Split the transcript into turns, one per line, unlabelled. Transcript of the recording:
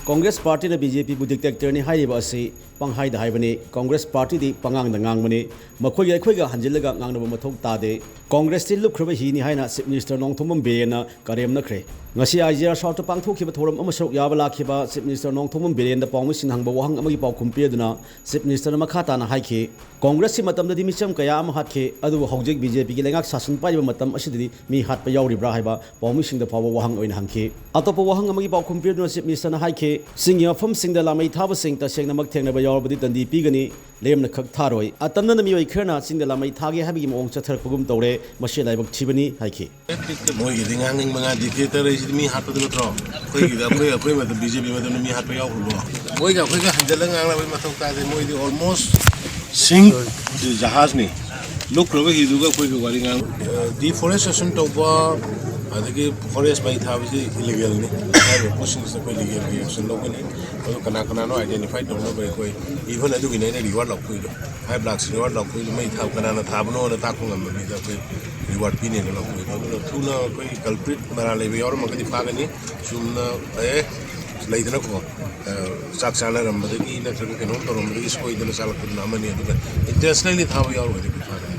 Congress Party na BJP bu dictator ni Haida asi Pangangda Haibani Congress Party di Pangangda Ngangbani makhoi ai khoiga hanjilaga ngangnaba mathok tade Congress ti lukhroba hi ni haina Chief Minister Nongthomam Birena karem na khre ngasi IJR South pangthokhiba thoram amasok yaba lakhiba Chief Minister Nongthomam Birena pawmi sinhangba wahang amagi paw khumpe duna Chief Minister makha na haikhe Congress si matam di micham kaya am hatke adu hojik BJP gi lengak sasan paiba matam asididi mi hatpa yauribra haiba pawmi singda phawa wahang oin hangkhe atopa wahang amagi paw khumpe duna Chief Minister na haikhe singya fam singda lamai thaba sing ta sengna mak thengna ba yawbadi tandi pigani lemna khak tharoi atamna na mioi kherna singda lamai thage habigi mong chathar pugum tawre mase laibak thibani haikhe
moi gi dingang manga dictator is mi hat de tro koi gi akoi ma BJP ma mi hat yaw ro moi ga koi ga hanjala ngang la ma thok ta de moi di almost sing jahaz ni look ro gi du ga koi ga wari ngang deforestation to ba adagi forest bai tha bi illegal ni ai pushing se koi legal gi action lo ni to kana no identify to no bai koi even adu gi ne reward lo koi do ai black reward lo koi mai tha kana na tha no na ta ko ngam bi da koi reward pi ne lo koi to thuna koi culprit mara le bi aur ma gi pa gani sumna lai dana ko sak sala ram da gi na tra ke no to ram gi skoi dana sala ko na mani adu internationally tha bi aur ga di pa